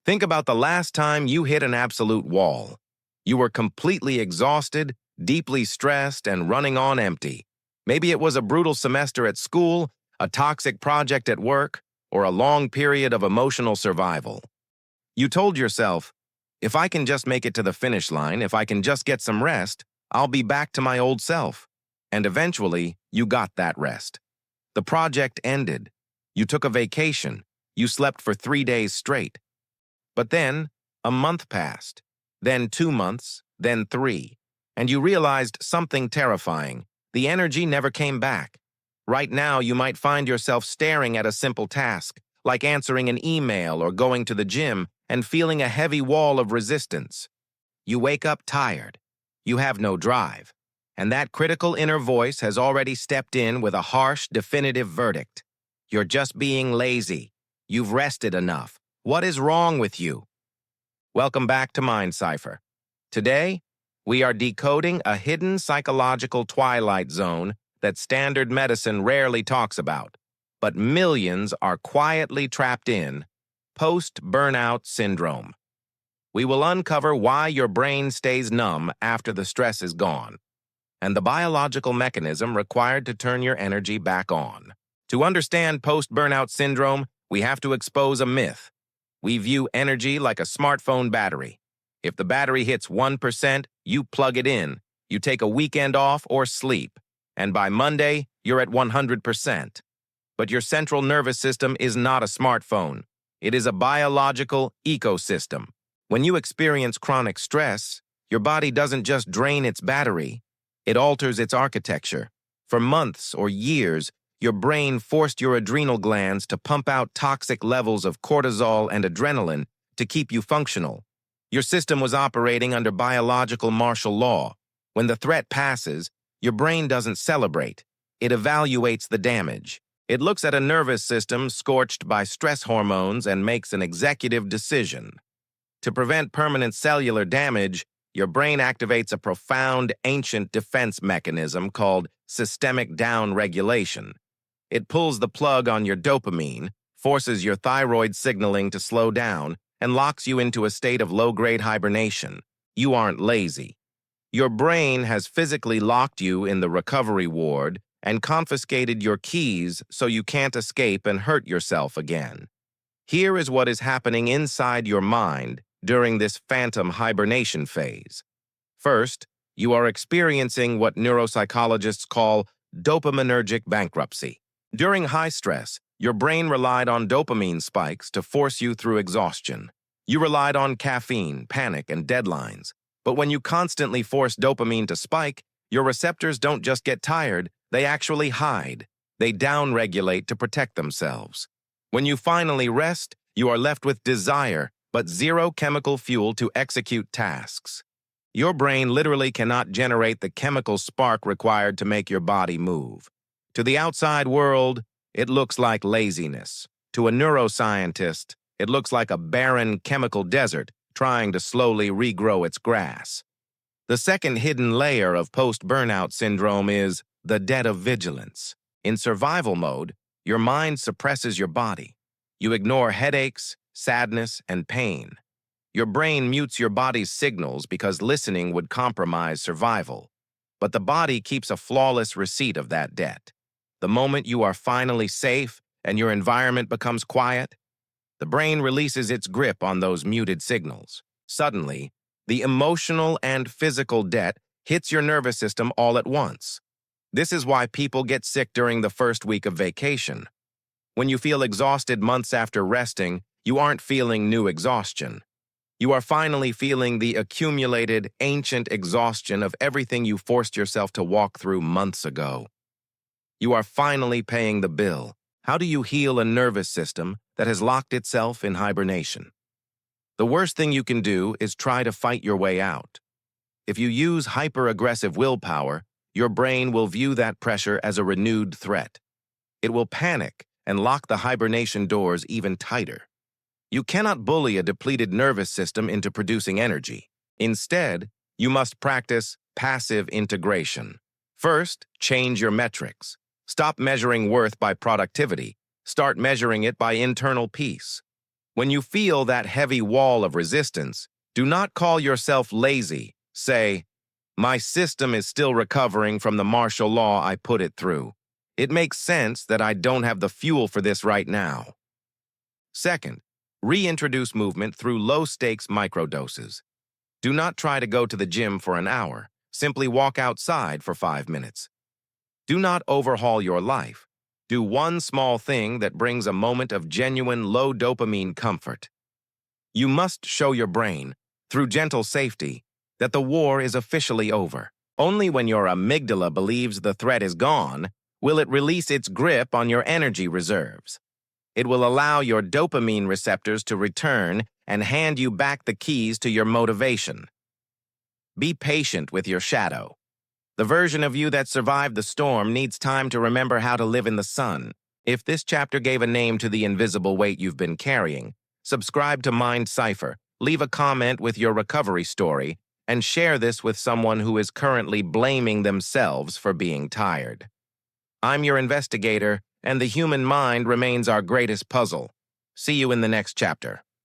Think about the last time you hit an absolute wall. You were completely exhausted, deeply stressed, and running on empty. Maybe it was a brutal semester at school, a toxic project at work, or a long period of emotional survival. You told yourself, if I can just make it to the finish line, if I can just get some rest, I'll be back to my old self. And eventually, you got that rest. The project ended. You took a vacation. You slept for 3 days straight. But then, a month passed, then 2 months, then 3, and you realized something terrifying. The energy never came back. Right now, you might find yourself staring at a simple task, like answering an email or going to the gym, and feeling a heavy wall of resistance. You wake up tired. You have no drive. And that critical inner voice has already stepped in with a harsh, definitive verdict. You're just being lazy. You've rested enough. What is wrong with you? Welcome back to Mind Cipher. Today, we are decoding a hidden psychological twilight zone that standard medicine rarely talks about, but millions are quietly trapped in: post-burnout syndrome. We will uncover why your brain stays numb after the stress is gone, and the biological mechanism required to turn your energy back on. To understand post-burnout syndrome, we have to expose a myth. We view energy like a smartphone battery. If the battery hits 1%, you plug it in, you take a weekend off or sleep, and by Monday, you're at 100%. But your central nervous system is not a smartphone. It is a biological ecosystem. When you experience chronic stress, your body doesn't just drain its battery, it alters its architecture. For months or years, your brain forced your adrenal glands to pump out toxic levels of cortisol and adrenaline to keep you functional. Your system was operating under biological martial law. When the threat passes, your brain doesn't celebrate. It evaluates the damage. It looks at a nervous system scorched by stress hormones and makes an executive decision. To prevent permanent cellular damage, your brain activates a profound, ancient defense mechanism called systemic downregulation. It pulls the plug on your dopamine, forces your thyroid signaling to slow down, and locks you into a state of low-grade hibernation. You aren't lazy. Your brain has physically locked you in the recovery ward and confiscated your keys so you can't escape and hurt yourself again. Here is what is happening inside your mind during this phantom hibernation phase. First, you are experiencing what neuropsychologists call dopaminergic bankruptcy. During high stress, your brain relied on dopamine spikes to force you through exhaustion. You relied on caffeine, panic, and deadlines. But when you constantly force dopamine to spike, your receptors don't just get tired, they actually hide. They downregulate to protect themselves. When you finally rest, you are left with desire, but zero chemical fuel to execute tasks. Your brain literally cannot generate the chemical spark required to make your body move. To the outside world, it looks like laziness. To a neuroscientist, it looks like a barren chemical desert trying to slowly regrow its grass. The second hidden layer of post-burnout syndrome is the debt of vigilance. In survival mode, your mind suppresses your body. You ignore headaches, sadness, and pain. Your brain mutes your body's signals because listening would compromise survival. But the body keeps a flawless receipt of that debt. The moment you are finally safe and your environment becomes quiet, the brain releases its grip on those muted signals. Suddenly, the emotional and physical debt hits your nervous system all at once. This is why people get sick during the first week of vacation. When you feel exhausted months after resting, you aren't feeling new exhaustion. You are finally feeling the accumulated, ancient exhaustion of everything you forced yourself to walk through months ago. You are finally paying the bill. How do you heal a nervous system that has locked itself in hibernation? The worst thing you can do is try to fight your way out. If you use hyper-aggressive willpower, your brain will view that pressure as a renewed threat. It will panic and lock the hibernation doors even tighter. You cannot bully a depleted nervous system into producing energy. Instead, you must practice passive integration. First, change your metrics. Stop measuring worth by productivity. Start measuring it by internal peace. When you feel that heavy wall of resistance, do not call yourself lazy. Say, "My system is still recovering from the martial law I put it through. It makes sense that I don't have the fuel for this right now." Second, reintroduce movement through low-stakes microdoses. Do not try to go to the gym for an hour. Simply walk outside for 5 minutes. Do not overhaul your life. Do one small thing that brings a moment of genuine low dopamine comfort. You must show your brain, through gentle safety, that the war is officially over. Only when your amygdala believes the threat is gone will it release its grip on your energy reserves. It will allow your dopamine receptors to return and hand you back the keys to your motivation. Be patient with your shadow. The version of you that survived the storm needs time to remember how to live in the sun. If this chapter gave a name to the invisible weight you've been carrying, subscribe to Mind Cipher, leave a comment with your recovery story, and share this with someone who is currently blaming themselves for being tired. I'm your investigator, and the human mind remains our greatest puzzle. See you in the next chapter.